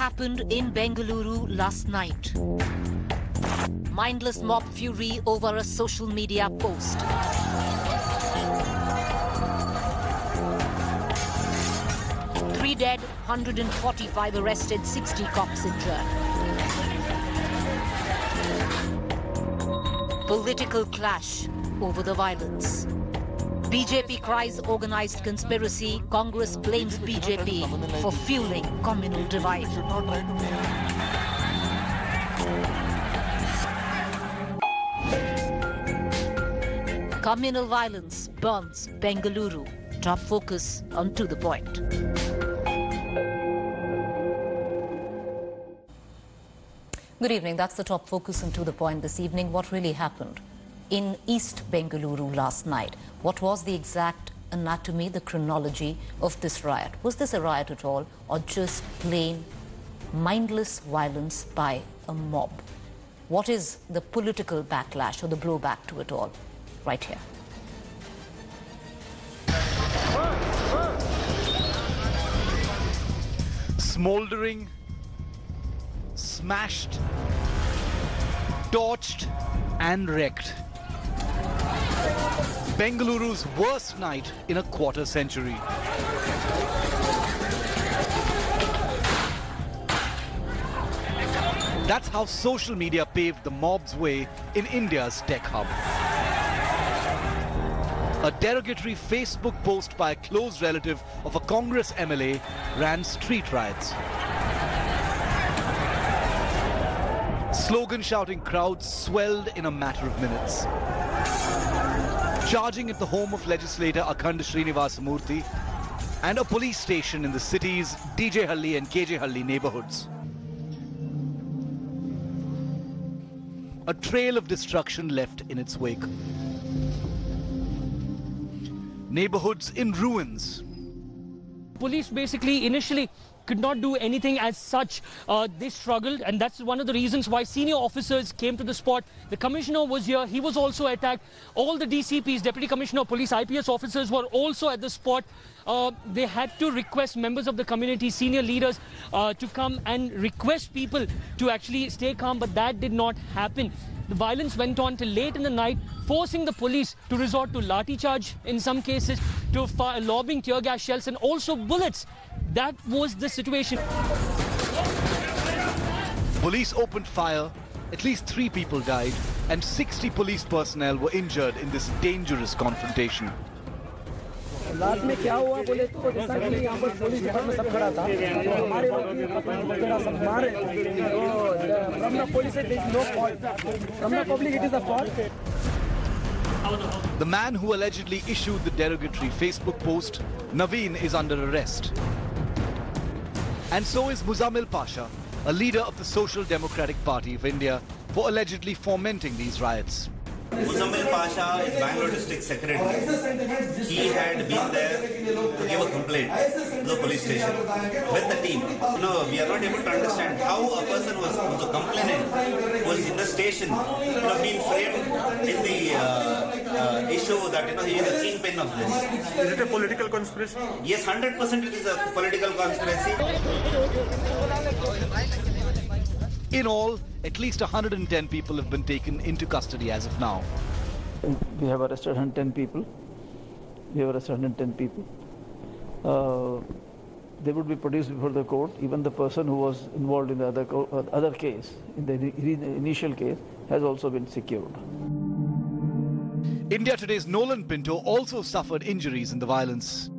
happened in Bengaluru last night. Mindless mob fury over a social media post. Three dead, 145 arrested, 60 cops injured. Political clash over the violence. BJP cries organized conspiracy. Congress blames BJP for fueling communal divide. Communal violence burns Bengaluru. Top focus on To The Point. Good evening. That's the top focus on To The Point this evening. What really happened in East Bengaluru last night? What was the exact anatomy, the chronology of this riot? Was this a riot at all, or just plain mindless violence by a mob? What is the political backlash or the blowback to it all? Right here. Smoldering, smashed, torched and wrecked. Bengaluru's worst night in a quarter century. That's how social media paved the mob's way in India's tech hub. A derogatory Facebook post by a close relative of a Congress MLA ran street riots. Slogan-shouting crowds swelled in a matter of minutes. Charging at the home of legislator Akhand Srinivasa Murthy and a police station in the city's DJ Halli and KJ Halli neighborhoods. A trail of destruction left in its wake. Neighborhoods in ruins. Police basically initially could not do anything as such. They struggled, and that's one of the reasons why senior officers came to the spot. The commissioner was here. He was also attacked. All the DCPs, Deputy Commissioner of Police, IPS officers were also at the spot. They had to request members of the community, senior leaders, to come and request people to actually stay calm, but that did not happen. The violence went on till late in the night, forcing the police to resort to lathi charge in some cases, to lobbing tear gas shells and also bullets. That was the situation. Police opened fire, at least 3 people died, and 60 police personnel were injured in this dangerous confrontation. रात में क्या हुआ बोले तो जैसा कि यहाँ पर पुलिस डिपार्टमेंट सब खड़ा था तो हमारे लोग वगैरह सब मारे तो from the police it is no fault, from the public it is a fault. The man who allegedly issued the derogatory Facebook post, Naveen, is under arrest. And so is Muzammil Pasha, a leader of the Social Democratic Party of India, for allegedly fomenting these riots. Muzammil Pasha is Bangalore District Secretary. He had been there to give a complaint to the police station with the team. We are not able to understand how a person who's a complainant was in the station, being framed in the issue that he is a kingpin of this. Is it a political conspiracy? Yes, 100% it is a political conspiracy. In all, at least 110 people have been taken into custody as of now. We have arrested 110 people. They would be produced before the court. Even the person who was involved in the other case, in the initial case, has also been secured. India Today's Nolan Pinto also suffered injuries in the violence.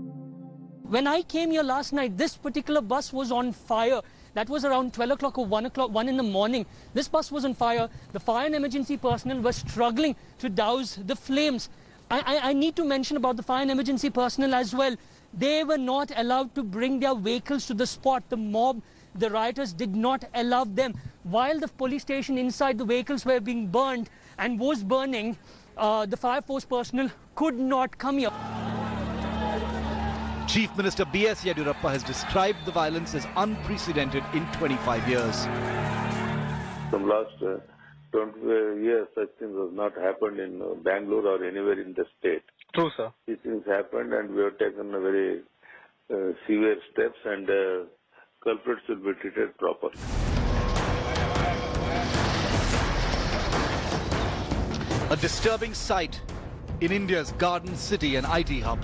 When I came here last night, this particular bus was on fire. That was around 12 o'clock or 1 in the morning. This bus was on fire. The fire and emergency personnel were struggling to douse the flames. I need to mention about the fire and emergency personnel as well. They were not allowed to bring their vehicles to the spot. The mob, the rioters did not allow them. While the police station inside the vehicles were being burned and was burning, the fire force personnel could not come here. Chief Minister B.S. Yediyurappa has described the violence as unprecedented in 25 years. From last 20 years, such things have not happened in Bangalore or anywhere in the state. True, sir. These things happened and we have taken a very severe steps, and culprits will be treated properly. A disturbing sight in India's garden city and IT hub.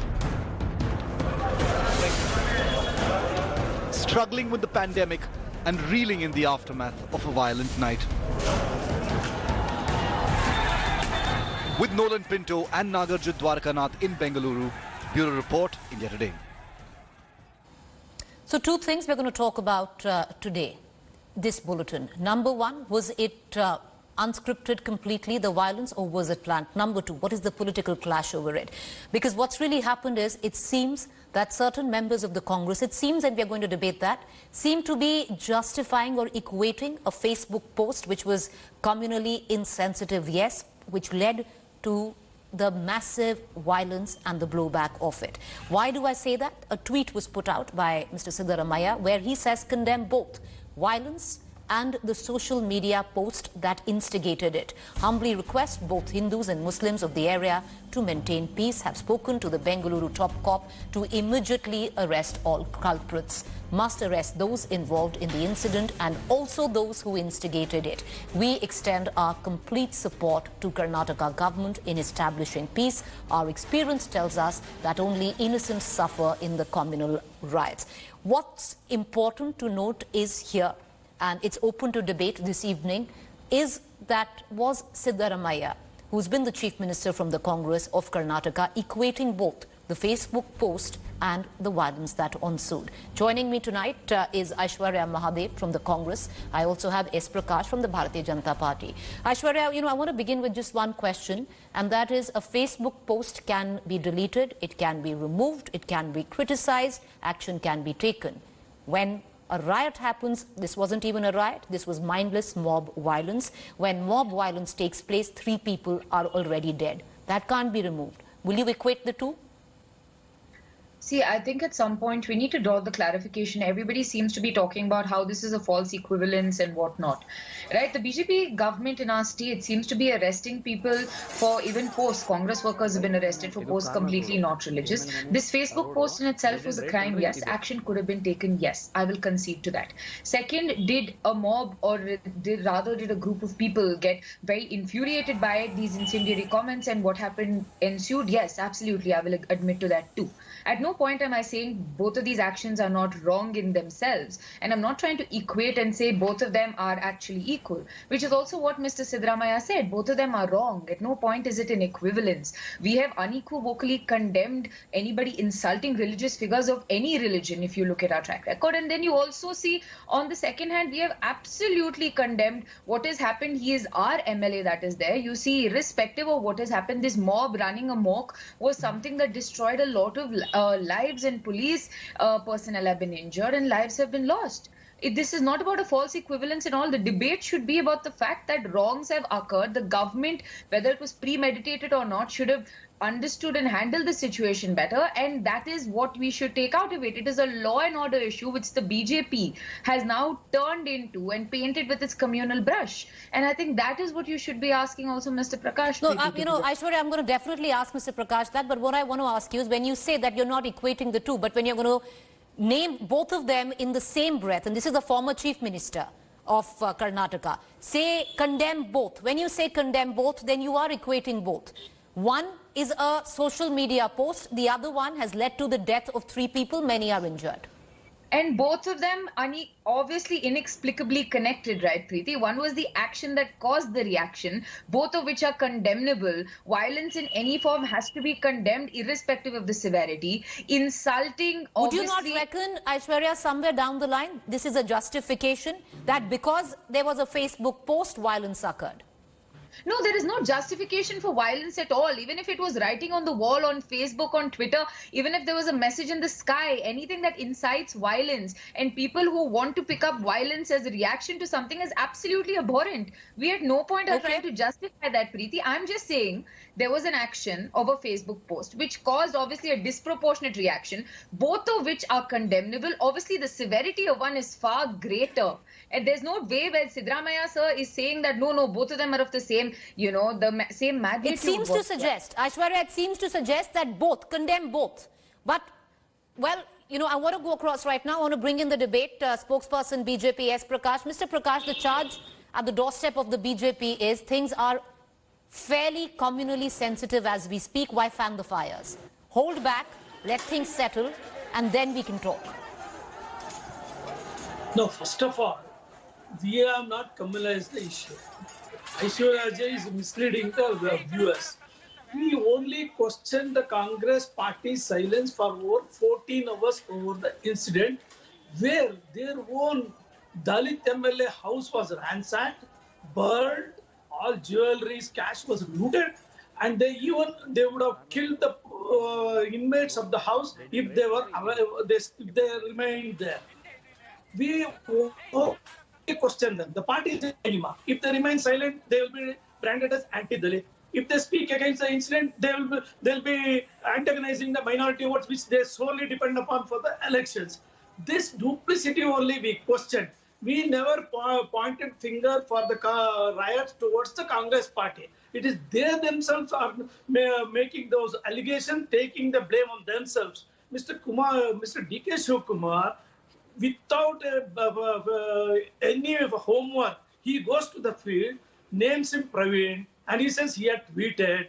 Struggling with the pandemic and reeling in the aftermath of a violent night. With Nolan Pinto and Nagarjit Dwarkanath in Bengaluru, Bureau Report, India Today. So two things we're going to talk about today, this bulletin. Number one, was it unscripted completely, the violence, or was it planned? Number two, what is the political clash over it? Because what's really happened is, it seems that certain members of the Congress, it seems, and we're going to debate that, seem to be justifying or equating a Facebook post which was communally insensitive, yes, which led to the massive violence and the blowback of it. Why do I say that? A tweet was put out by Mr. Siddaramaiah where he says condemn both violence and the social media post that instigated it. Humbly request both Hindus and Muslims of the area to maintain peace. Have spoken to the Bengaluru top cop to immediately arrest all culprits. Must arrest those involved in the incident and also those who instigated it. We extend our complete support to Karnataka government in establishing peace. Our experience tells us that only innocents suffer in the communal riots. What's important to note is here, and it's open to debate this evening, is that was Siddaramaiah, who's been the Chief Minister from the Congress of Karnataka, equating both the Facebook post and the violence that ensued. Joining me tonight is Aishwarya Mahadev from the Congress. I also have S. Prakash from the Bharatiya Janata Party. Aishwarya, I want to begin with just one question, and that is, a Facebook post can be deleted, it can be removed, it can be criticized, action can be taken. When a riot happens, this wasn't even a riot, this was mindless mob violence. When mob violence takes place, 3 people are already dead. That can't be removed. Will you equate the two? See, I think at some point we need to draw the clarification. Everybody seems to be talking about how this is a false equivalence and whatnot, right? The BJP government in our state seems to be arresting people for even posts. Congress workers have been arrested for posts completely not religious. This Facebook post in itself was a crime, yes. Action could have been taken, yes. I will concede to that. Second, did a mob or did a group of people get very infuriated by it, these incendiary comments, and what happened ensued? Yes, absolutely. I will admit to that too. At no point am I saying both of these actions are not wrong in themselves. And I'm not trying to equate and say both of them are actually equal, which is also what Mr. Siddaramaiah said. Both of them are wrong. At no point is it an equivalence. We have unequivocally condemned anybody insulting religious figures of any religion, if you look at our track record. And then you also see, on the second hand, we have absolutely condemned what has happened. He is our MLA that is there. You see, irrespective of what has happened, this mob running amok was something that destroyed a lot of lives, and police personnel have been injured and lives have been lost. This is not about a false equivalence and all. The debate should be about the fact that wrongs have occurred. The government, whether it was premeditated or not, should have understood and handled the situation better, and that is what we should take out of it. It is a law and order issue which the BJP has now turned into and painted with its communal brush, and I think that is what you should be asking also Mr. Prakash. No, Aishwarya, I'm going to definitely ask Mr. Prakash that, but what I want to ask you is, when you say that you're not equating the two, but when you're going to name both of them in the same breath, and this is the former Chief Minister of Karnataka, say condemn both. When you say condemn both, then you are equating both. One is a social media post, the other one has led to the death of 3 people, many are injured. And both of them are obviously inexplicably connected, right, Preeti? One was the action that caused the reaction, both of which are condemnable. Violence in any form has to be condemned irrespective of the severity. Insulting, would you not reckon, Aishwarya, somewhere down the line, this is a justification that because there was a Facebook post, violence occurred? No, there is no justification for violence at all. Even if it was writing on the wall, on Facebook, on Twitter, even if there was a message in the sky, anything that incites violence and people who want to pick up violence as a reaction to something is absolutely abhorrent. We at no point are trying to justify that, Preeti. I'm just saying there was an action of a Facebook post which caused obviously a disproportionate reaction, both of which are condemnable. Obviously, the severity of one is far greater. And there's no way where Siddaramaiah sir is saying that no, both of them are of the same, the same magnitude. It seems to suggest, Aishwarya, it seems to suggest that both, condemn both. But, well, I want to go across right now. I want to bring in the debate. Spokesperson BJP S. Prakash. Mr. Prakash, the charge at the doorstep of the BJP is things are fairly communally sensitive as we speak. Why fan the fires? Hold back, let things settle, and then we can talk. No, first of all, we have not communalized the issue. Aishwarya Rajay is misleading the viewers. We only questioned the Congress party's silence for over 14 hours over the incident where their own Dalit MLA house was ransacked, burned, all jewelries, cash was looted, and they would have killed the inmates of the house if they were if they remained there. We question them. The party is anima. If they remain silent, they will be branded as anti-Dalit. If they speak against the incident, they'll be antagonizing the minority votes, which they solely depend upon for the elections. This duplicity only we questioned. We never pointed finger for the riots towards the Congress party. It is they themselves are making those allegations, taking the blame on themselves. Mr. D.K. Shivakumar, without any homework, he goes to the field, names him Praveen, and he says he had tweeted.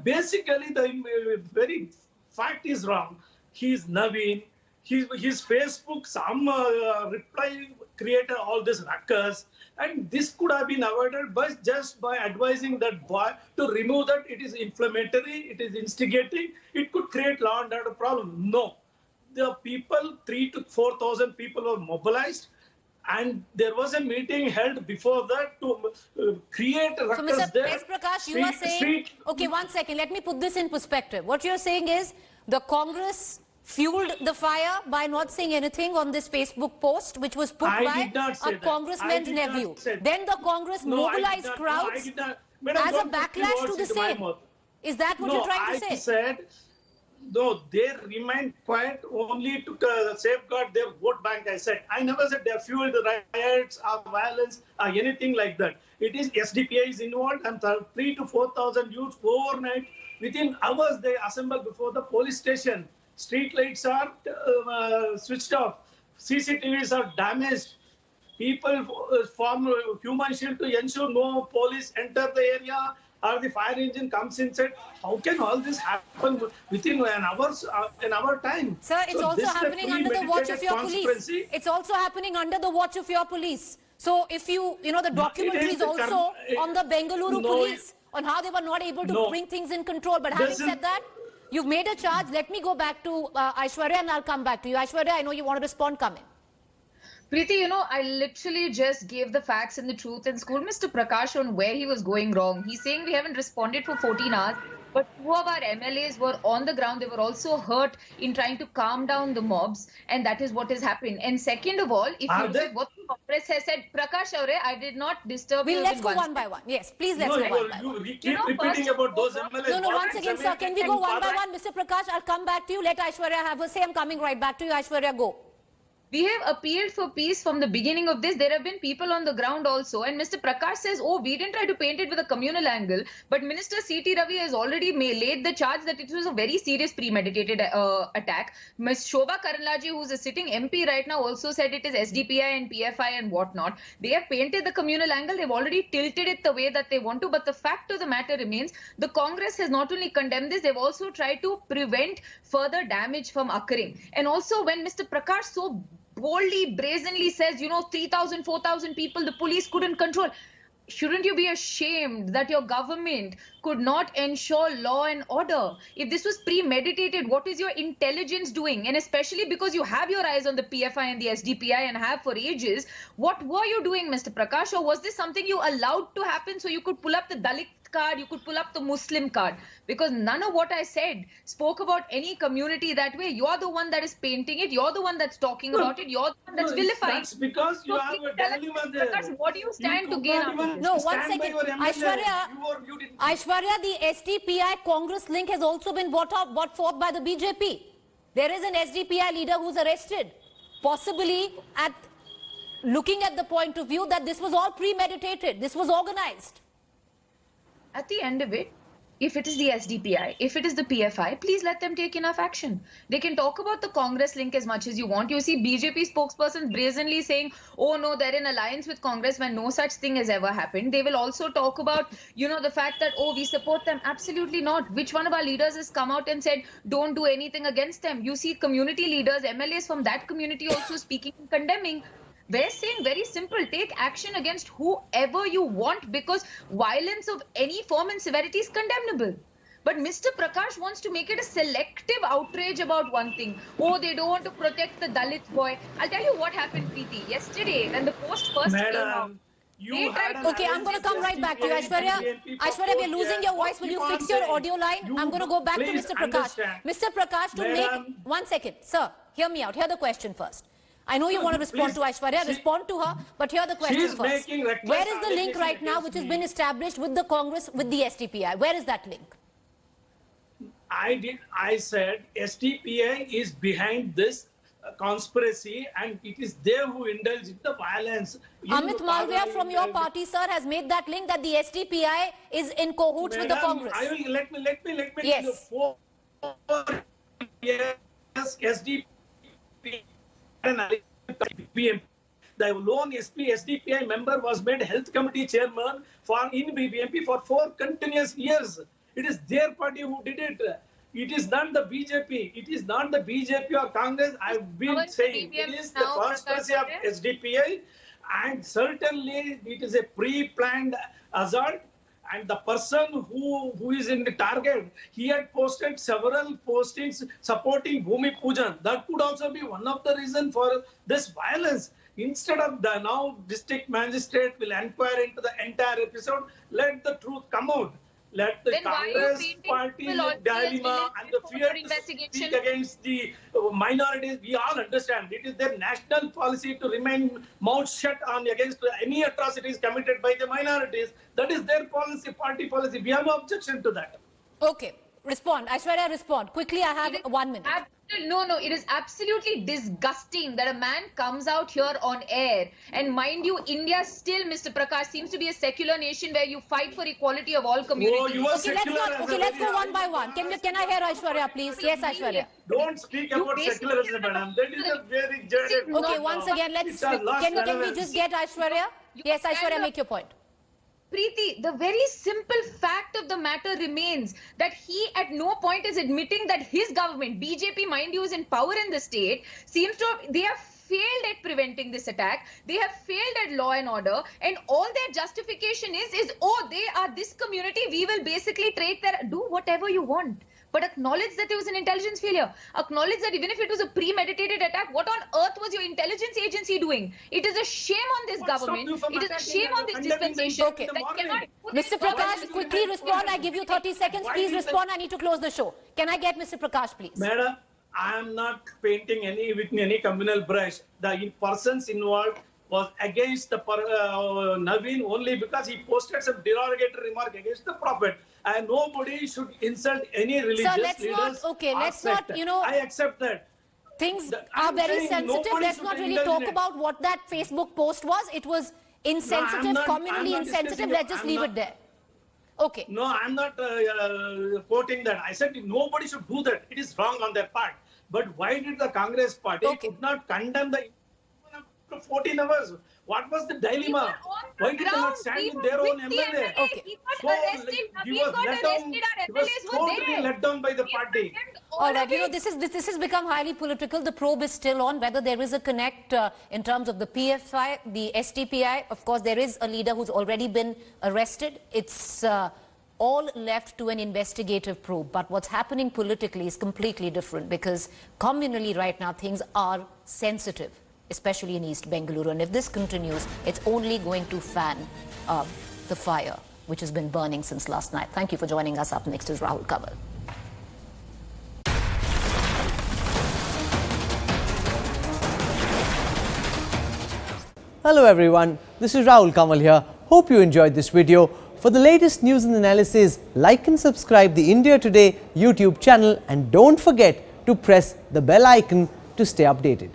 Basically, the very fact is wrong. He is Naveen. His Facebook, some reply created all this ruckus. And this could have been avoided just by advising that boy to remove that. It is inflammatory, it is instigating, it could create law and order problem. No. The people, 3,000 to 4,000 people were mobilized. And there was a meeting held before that to create a ruckus Mr. there. S. Prakash, you are saying... Okay, 1 second. Let me put this in perspective. What you're saying is the Congress fueled the fire by not saying anything on this Facebook post, which was put by a congressman's nephew. Then the Congress mobilized crowds as a backlash to the same. Is that what you're trying to say? I said... No, they remained quiet only to safeguard their vote bank, I said. I never said they fueled the riots or violence or anything like that. It is SDPI is involved and 3,000 to 4,000 youths overnight. Within hours, they assembled before the police station. Street lights are switched off. CCTVs are damaged. People form human shield to ensure no police enter the area or the fire engine comes inside. How can all this happen within an hour time? Sir, it's also happening under the watch of your police. It's also happening under the watch of your police. So if the documentary is also on the Bengaluru police on how they were not able to bring things in control. But having said that, you've made a charge. Let me go back to Aishwarya and I'll come back to you. Aishwarya, I know you want to respond. Come in. Preeti, I literally just gave the facts and the truth and schooled Mr. Prakash on where he was going wrong. He's saying we haven't responded for 14 hours, but 2 of our MLAs were on the ground. They were also hurt in trying to calm down the mobs, and that is what has happened. And second of all, if you look at what the Congress has said, Prakash Aure, I did not disturb you. Let's go one by one. Yes, please let's go one by one. We keep repeating about those MLAs. No, once again, sir, can we go one by one? Mr. Prakash, I'll come back to you. Let Aishwarya have her say. I'm coming right back to you. Aishwarya, go. We have appealed for peace from the beginning of this. There have been people on the ground also. And Mr. Prakash says, we didn't try to paint it with a communal angle. But Minister C.T. Ravi has already laid the charge that it was a very serious premeditated attack. Ms. Shobha Karandlaje, who's a sitting MP right now, also said it is SDPI and PFI and whatnot. They have painted the communal angle. They've already tilted it the way that they want to. But the fact of the matter remains, the Congress has not only condemned this, they've also tried to prevent further damage from occurring. And also when Mr. Prakash so boldly, brazenly says, 3,000, 4,000 people the police couldn't control. Shouldn't you be ashamed that your government could not ensure law and order? If this was premeditated, what is your intelligence doing? And especially because you have your eyes on the PFI and the SDPI and have for ages, what were you doing, Mr. Prakash? Or was this something you allowed to happen so you could pull up the Dalit card, you could pull up the Muslim card? Because none of what I said spoke about any community that way. You're the one that is painting it. You're the one that's talking about it. You're the one that's vilifying. That's because you have a dilemma there. Prakash, what do you stand to gain out of this? No, 1 second. Aishwarya, the SDPI Congress link has also been brought forth by the BJP. There is an SDPI leader who's arrested, possibly looking at the point of view that this was all premeditated, this was organized. At the end of it, if it is the SDPI, if it is the PFI, please let them take enough action. They can talk about the Congress link as much as you want. You see BJP spokesperson brazenly saying, oh no, they're in alliance with Congress when no such thing has ever happened. They will also talk about, the fact that, oh, we support them. Absolutely not. Which one of our leaders has come out and said, don't do anything against them? You see community leaders, MLAs from that community also speaking and condemning. We're saying very simple, take action against whoever you want, because violence of any form and severity is condemnable. But Mr. Prakash wants to make it a selective outrage about one thing. Oh, they don't want to protect the Dalit boy. I'll tell you what happened, Preeti. Yesterday, when the post first came out. Okay, I'm going to come right back to you, Aishwarya. Aishwarya, we are losing your voice. Will you fix your audio line? I'm going to go back to Mr. Prakash. Mr. Prakash, to make... One second. Sir, hear me out. Hear the question first. I know you want to respond to Aishwarya, respond to her, but hear the question first. Where is the link right now which has been established with the Congress, with the SDPI? Where is that link? I said SDPI is behind this conspiracy, and it is they who indulge in the violence. Amit Malviya from your party, sir, has made that link that the SDPI is in cahoots with the Congress. Let me yes. tell you. 4 years SDPI. The lone SDPI member was made health committee chairman in BBMP for 4 continuous years. It is their party who did it. It is not the BJP. It is not the BJP or Congress. I've been saying it is the conspiracy of SDPI, and certainly it is a pre-planned assault. And the person who is in the target, he had posted several postings supporting Bhumi Pujan. That could also be one of the reasons for this violence. Instead of the now district magistrate will inquire into the entire episode, let the truth come out. Let the Congress party dilemma and the fear to speak against the minorities. We all understand it is their national policy to remain mouth shut on against any atrocities committed by the minorities. That is their policy, party policy. We have no objection to that. Okay, respond. Aishwarya, respond. Quickly, I have 1 minute. No, it is absolutely disgusting that a man comes out here on air, and mind you, India still, Mr. Prakash, seems to be a secular nation where you fight for equality of all communities. Let's go one by one. Can I hear Aishwarya, please? Yes, Aishwarya. Don't speak about secularism, madam. That is a very jaded. Okay, once again, can we just get Aishwarya? Yes, Aishwarya, make your point. Preeti, the very simple fact of the matter remains that he at no point is admitting that his government, BJP, mind you, is in power in the state, they have failed at preventing this attack. They have failed at law and order, and all their justification is, oh, they are this community, we will basically do whatever you want. But acknowledge that it was an intelligence failure. Acknowledge that even if it was a premeditated attack, what on earth was your intelligence agency doing? It is a shame on this government. It is a shame on this dispensation. Okay. Mr. Prakash, quickly respond. I give you 30 seconds. Please respond. I need to close the show. Can I get Mr. Prakash, please? Madam, I am not painting with any communal brush. The persons involved was against the Naveen only because he posted some derogatory remark against the Prophet. And nobody should insult any religious leaders. Let's not, I accept that. Things are very sensitive. Let's not really talk about what that Facebook post was. It was insensitive, communally insensitive. Let's just leave it there. Okay. No, I'm not quoting that. I said nobody should do that. It is wrong on their part. But why did the Congress party could not condemn the 14 hours? What was the dilemma? Why did they not stand with their own MLA? Okay. He was totally let down by the party. All right, this has become highly political. The probe is still on whether there is a connect in terms of the PFI, the SDPI. Of course, there is a leader who's already been arrested. It's all left to an investigative probe. But what's happening politically is completely different, because communally right now things are sensitive, especially in East Bengaluru. And if this continues, it's only going to fan the fire, which has been burning since last night. Thank you for joining us. Up next is Rahul Kanwal. Hello everyone, this is Rahul Kanwal here. Hope you enjoyed this video. For the latest news and analysis, like and subscribe the India Today YouTube channel, and don't forget to press the bell icon to stay updated.